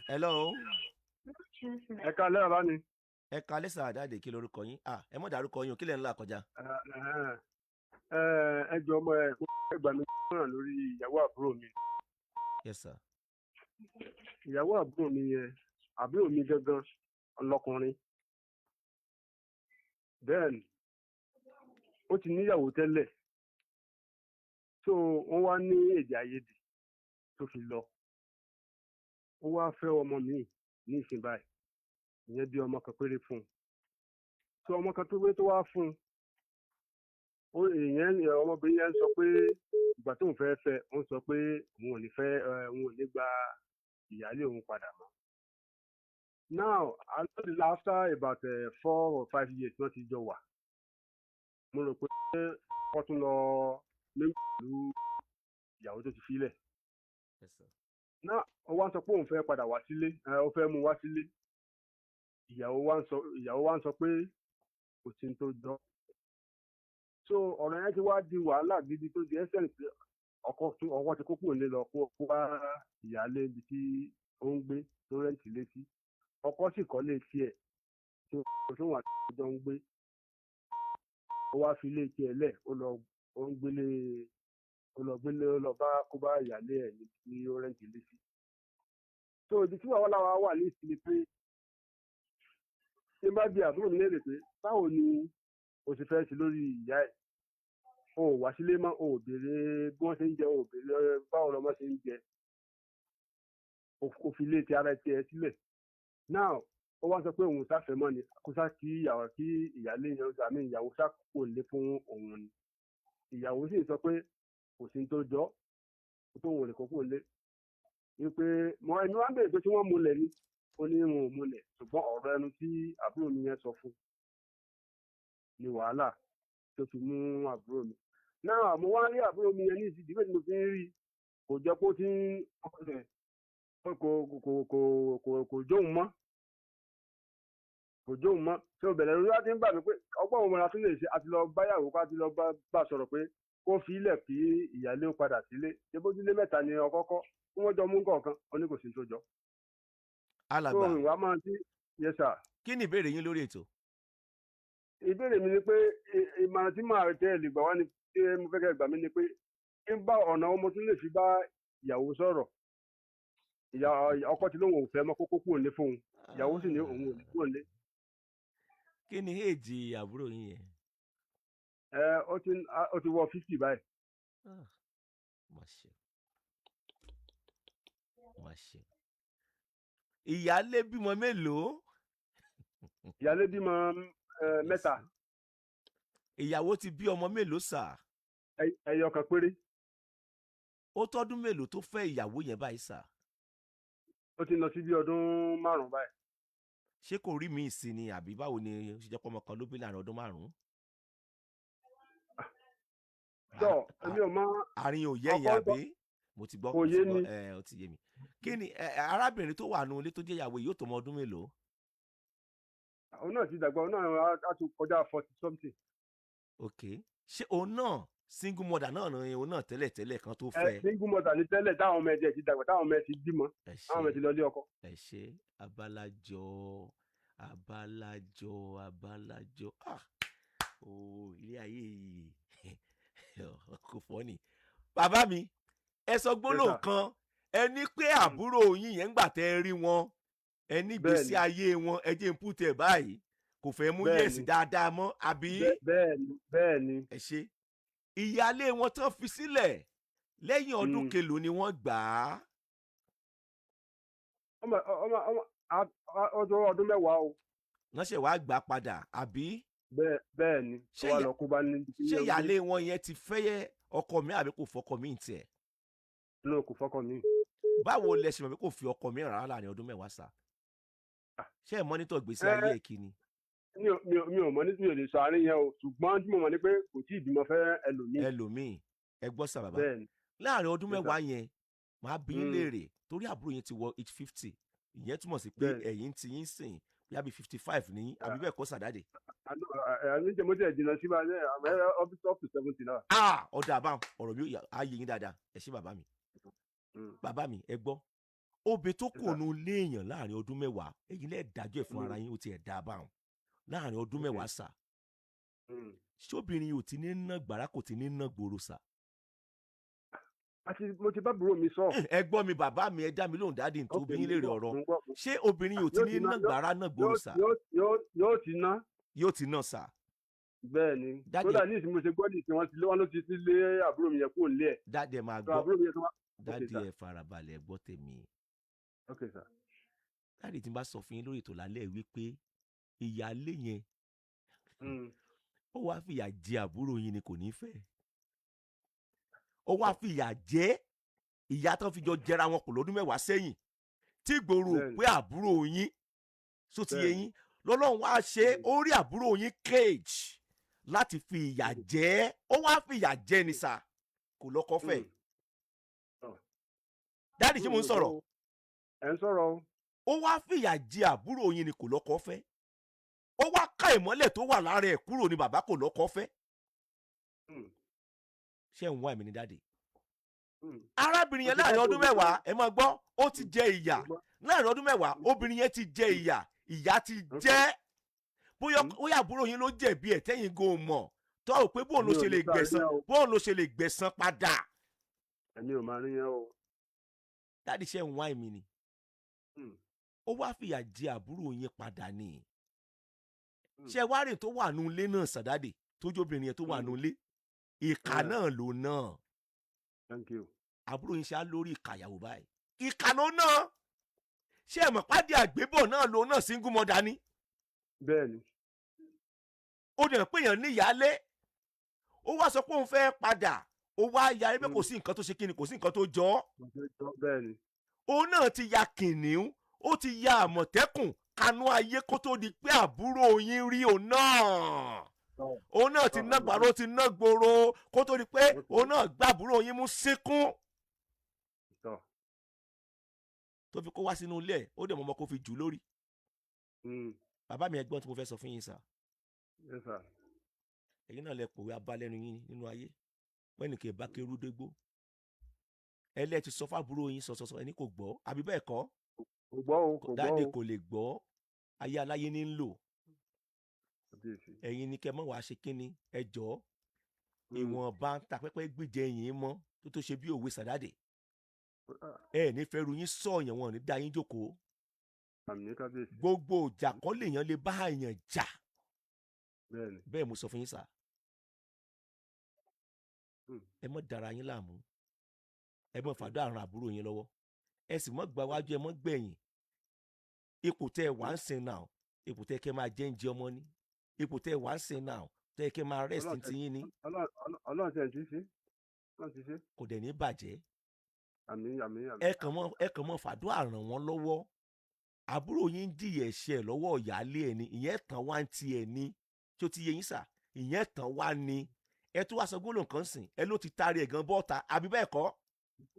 hello. Ẹ káalẹ́ bàbá mi. Ẹ káalẹ́ sà dáàdì kí lorúkọ yín? Ẹ mọ̀ dárúkọ yín o kí lẹ̀ ń là kọjá. Ẹ jọ ọmọ ẹ kó ẹgbà mi kúrò lórí ìyàwó àbúrò mi. Yes sir. Ìyàwó àbúrò mi yẹn àbúrò mi gangan ọlọ́kùnrin. Bẹ́ẹ̀ni ó ti níyàwó tẹ́lẹ̀ so wọ́n wá ní èdè àìyedè tó fi lọ. Ó wá fẹ́ ọmọ mi ní ìsìn báyìí ìyẹn bí ọmọ kan péré fún un. So ọmọ kan tó wá fún un ọmọbìnrin yẹn sọ pé ìgbà tóun fẹ́ fẹ́ òun sọ pé òun ò ní gba ìyáálé òun padà mọ́. Now after about 4 or 5 years wọ́n ti jọ wà. Mo rò pé wọ́n tún lọ lé pẹ̀lú ìyàwó tó ti filẹ̀. Náà ó wá ń sọ pé òun fẹ́ padà wá sílé ó fẹ́ mú wá sílé. Ìyàwó wa ń sọ pé kò sí ní tó jọ. So ọ̀rọ̀ yẹn ti wá di wàhálà gidi tó di ẹsẹ̀ pé ọkọ ti kó kúrò nílé lọ kó wá ìyáálé ibi tí ó ń gbé tó rẹ́ǹtì létí. Ọkọ sì kọ́lé tiẹ̀ tí ó wà tó ń gbé. Ó wá fi ilé tiẹ̀ lẹ̀ ó lọ bá kó bá ìyáálé ẹ̀ níbi tí ó rẹ́ǹtì létí. So ibi tí wàhálà wa wà ní ìsinmi pé ṣé bá bí àbúrò mi léèrè pé báwo ni o ṣe fẹ́ ṣe lórí ìyá ẹ̀ o ò wá sílé mọ́ o ò béèrè bí wọ́n ṣe ń jẹ o ò béèrè báwo lọmọ ṣe ń jẹ o fi ilé ti ara ẹ tiẹ̀ sílẹ̀. Now ó wá sọ pé òun sáfẹ́ mọ́ ni kó sá kí ìyáálé yẹn àmì ìyàwó sá kò lé fún òun ni. Ìyàwó sì sọ pé kò sí tó jọ tó òun lè kókó lé wípé ẹni wá ń bèèrè pé tí wọ́n múlẹ̀ ni ó ní wọn ò múlẹ̀ ṣùgbọ́n ọ̀rọ̀ ẹnu tí àbúrò mi yẹn sọ fún ni wàhálà tó fi mú àbúrò mi. Náà mo wá rí àbúrò mi yẹn ní ìsìdí pé mo fi ń rí kò jẹ́ pé ó ti ń kò jóun mọ́ tí ó bẹ̀rẹ̀ lórí láti ń gbà mí pé ọgbọ́n òun mọ̀ra tún lè ṣe àti lọ báyàwó ká ti lọ bá sọ̀rọ̀ pé kó fi ilẹ̀ kí ìyáálé ó padà sílé ṣé bójúlé mẹ́ta ni ọkọ́kọ́ kí wọ́n jọ mú kọ̀ọ̀kan ó ní kò sí tó jọ. Alàgbà so ìwà máa ti yes sir. Kí ni ìbéèrè yín lórí ètò? Ìbéèrè mi ni pé ìmọ̀ràn tí màá tẹ́ lè gbà wá ni pé mo fẹ́ kẹ́ gbà mí ni pé kí n bá ọ̀nà ọmọ tún lè fi bá ìyàwó sọ̀rọ̀. Ọkọ tí lóun ò fẹ́ mọ́ kókó kúrò lé fóun ìyàwó sì ní òun ò ní kúrò lé. Kí ni èjì àbúrò yín yẹn? Ó ti wọ 50 báyìí. Má ṣe. Ìyálé bímọ mélòó? Ìyálé bímọ 3. Ìyàwó ti bí ọmọ mélòó sà? Ẹyọ kan péré. Ó tọ́dún mélòó tó fẹ́ ìyàwó yẹn báyìí sà? Ó ti lọ sí bí ọdún 5 báyìí. Ṣé kò rí mi ìsìn ni àbí báwo ni ó ṣe jẹ́ pé ọmọ kan ló bí láàrin ọdún 5? Èmi ò mọ. Àárín òye yẹn àbí? Mo ti gbọ́. Òye ni. Ó ti yé mi. Kí ni arábìnrin tó wà nù ilé tó jẹ́ ìyàwó yìí yóò tó mọ ọdún mélòó? Òun náà ti dàgbà òun náà á tún kọjá 40 something. Ok. Ṣé òun náà single mother náà ni òun náà tẹ́lẹ̀ kan tó fẹ́? Single mother ni tẹ́lẹ̀ táwọn ọmọ ẹ̀jẹ̀ ti dàgbà táwọn ọmọ ẹ̀ ti bímọ táwọn ọmọ ẹ̀ ti lọ ilé ọkọ. Ẹ ṣé abálájọ ilé ayé yìí kò fọ́ ni. Bàbá mi ẹ sọ gbólóhùn kan ẹ ní pé àbúrò yín yẹn ń gbà tẹ́ rí wọn ẹ ní gbèsè ayé wọn ẹ jẹ́ ń put ẹ̀ báyìí kò fẹ́ mú yẹ̀sì dáadáa mọ́ àbí. bẹ́ẹ̀ni. Ẹ ṣé ìyálé wọn tán fi sílẹ̀ lẹ́yìn ọdún kelòó ni wọ́n gbà á. Ọdún 10 o. Wọ́n ṣe wàá gbà padà àbí. Bẹ́ẹ̀ni. Ṣé ìyálé wọn yẹn ti fẹ́ ọkọ mi àbí kò fọkọ mi tiẹ̀? No, kò fọkọ mi. Báwo lẹ ṣe mọ̀ pé kò fi ọkọ mi rárá láàrin ọdún 10 sá? Ṣé ẹ mọ́nítọ̀ gbèsè ayé ẹ̀ kí ni? Mi ò mọ̀ ní mi ò lè sọ àárín yẹn o ṣùgbọ́n tí mo mọ̀ ní pé kò tí ì bímọ fẹ́ ẹlòmíì. Ẹ gbọ́ sà bàbá. Láàrin ọdún 10 yẹn màá bí yín léèrè torí àbúrò yẹn ti wọ age 50 ìyẹn túmọ̀ sí pé ẹ̀yin ti yín sìn bí àbí 55 ní àbí bẹ́ẹ̀ kọ́ sàdáde. Mo ti ẹ̀ jìnnà sí bá up to 70 náà. Ọ̀dà àbá ọ̀rọ̀ mi á yé yín dáadáa ẹ ṣé bàbá mi. Bàbá mi ẹ gbọ́ obìnrin tó kò nu léèyàn láàrin ọdún mẹ́wàá èyí lẹ́ẹ̀ dájọ́ ẹ̀ fún ara yín ó ti ẹ̀ dá báwọn láàrin ọdún mẹ́wàá sà ṣóbìnrin yìí ò ti ní ná gbàrà kò ti ní ná gbòòrò sà. mo ti bá àbúrò mi sọ. ẹ gbọ́ mi bàbá mi ẹ dá mi lóhùn dáàdì ní tóbi yín léèrè ọ̀rọ̀ ṣé obìnrin yìí ò ti ní ná gbàrà ná gbòòrò sà. yóò ti ná. yóò ti ná sà. bẹ́ẹ̀ ni kódà ní ìsìn mo ṣe gbọ́ ní ìsìn wọn ló ti lé àbúrò mi yẹn kúrò nílé ẹ̀. dáàdì ẹ máa gbọ́ dáàdì ẹ farabalẹ̀ gbọ́ tèmi. Okay sir. dáàdì tí n bá sọ fún yín lórí ètò lálẹ́ wípé ìyáálé yẹn ó wá fìyà jẹ àbúrò yín ni kò ní fẹ́ ó wá fìyà jẹ ìyá tán fi jọ jẹra wọn kò lọ́dún mẹ́wàá sẹ́yìn tí gbòòrò pé àbúrò yín só ti yé yín lọ́lọ́run wá ṣe ó rí àbúrò yín cage láti fi ìyà jẹ ó wá fìyà jẹ ni sà kò lọ́kọ fẹ́. dáàdì ṣé mo ń sọ̀rọ̀. ẹ ń sọ̀rọ̀ o. ó wá fìyà jẹ àbúrò yín ni kò lọ́kọ fẹ́ ó wá ká ìmọ́lẹ̀ tó wà lára ẹ̀ kúrò ní bàbá kò lọ́kọ fẹ́. ṣé ń wá èmi ní dáàdì. arábìnrin yẹn láàrin ọdún mẹ́wàá ẹ máa gbọ́ ó ti jẹ ìyà láàrin ọdún mẹ́wàá obìnrin yẹn ti jẹ ìyà ti jẹ́ bóyá àbúrò yín ló jẹ̀bi ẹ̀ tẹ́yìn go mọ̀ tó ò pé bóun ló ṣe lè gbẹ̀san padà. ẹ̀mí ò máa rí yẹn o. dáàdì ṣé ń wá èmi ni. ó wá fìyà jẹ àbúrò yín padà ni. ṣé wá rìn tó wà nù ilé náà sàdáde tójú obìnrin yẹn tó wà nù ilé ìkà náà ló náà. Thank you. àbúrò yín ṣá lórí ìkàyàwó báyìí ìkà ló náà ṣé ẹ mọ̀ pàdé àgbébọ̀ náà ló náà single mother ni. bẹ́ẹ̀ni. ó dẹ̀ pé èèyàn ní ìyálé ó wá sọ pé òun fẹ́ padà ó wá ya ẹgbẹ́ kò sí nǹkan tó ṣe kíni kò sí nǹkan tó jọ ọ́. bẹ́ẹ̀ni. òun náà ti ya kìnìún ó ti ya àmọ̀tẹ́kùn kanú ayé kó tó di pé àbúrò yín rí òun náà. òun náà ti ná gbàró ti ná gbòòrò kó tó di pé òun náà gbá àbúrò yín mú síkún. tó fi kó wá sínú ilé ẹ̀ ó dẹ̀ mọ́ ọmọ kó fi jù lórí. bàbá mi ẹ̀gbọ́n tí mo fẹ́ sọ fún yín sà. ẹ̀yin náà lẹ pòwe abálẹ́nu yín nínú ayé pẹ́ẹ́nìkè bá kérú dégbó ẹlẹ́ ti sọ fábúrò yín sọ̀sọ̀sọ̀ ẹni kò gbọ́ àbí bẹ́ẹ̀ kọ́ kò gbọ́ o dáadé kò lè gbọ́ ayé aláyé ní ń lò ẹ̀yin ni kẹ́ mọ́ wàá ṣe kínni ẹ jọ̀ọ́ ìwọ̀nba ń ta pẹ́pẹ́ gbìjẹ yìí mọ́ tó ṣe bí òwe sàdáde ẹ ní fẹ́ ru yín sọ̀yàn wọn ní dá yín jókòó gbogbo ìjà kọ́ lèèyàn lè bá èèyàn jà bẹ́ẹ̀ mo sọ fún yín sà ẹ mọ́ dára yín láàmú ẹ mọ́ fàdó àrùn àbúrò yín lọ́wọ́ ẹ sì mọ́ gba wájú ẹ mọ́ gbẹ̀yìn ipò tẹ́ ẹ wá ń sin náà ipò tẹ́ ẹ kẹ́ máa jẹ́ ń jẹ ọmọ ní ipò tẹ́ ẹ wá ń sin náà tẹ́ ẹ kẹ́ máa rest ti yín ní. ọlọ́run ti ẹ̀ ti ṣe kò dẹ̀ ní bàjẹ́ àmín àmín àmín. ẹ kàn mọ́ fàdó àrùn wọn lọ́wọ́ àbúrò yín jìyà ẹ̀ṣẹ̀ lọ́wọ́ ìyáálé ẹ̀ ni ìyẹn tàn wá ń ti ẹ̀ ni tí ó ti yé yín sà ìyẹn tàn wá ni ẹ tó wá sọ gbólóhùn kan sìn ẹ ló ti taari ẹ̀ gan bọ́ta àbí bẹ́ẹ̀ kọ́.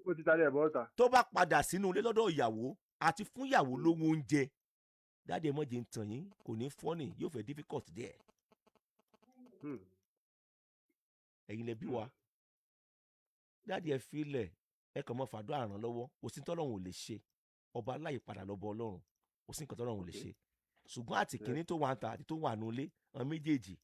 ó ti taari ẹ̀ bọ́ta. tó bá padà sínú ilé lọ́dọ̀ ìyàwó àti fún ìyàwó lówó oúnjẹ dáadé mọ́jẹ ń tàn yín kò ní fọ́nì yóò fẹ́ difficult díẹ̀. ẹ̀yin lẹ bí wa dáadé ẹ filẹ̀ ẹ kàn mọ́ fàdó àràn lọ́wọ́ òsín tọ́lọ́run ò lè ṣe ọba aláyìípadà lọ́bọ ọlọ́run òsín kan tọ́lọ́run ò lè ṣe ṣùgbọ́n àti kìíní tó wà ń ta àti tó wà nulẹ̀ àwọn méjèèjì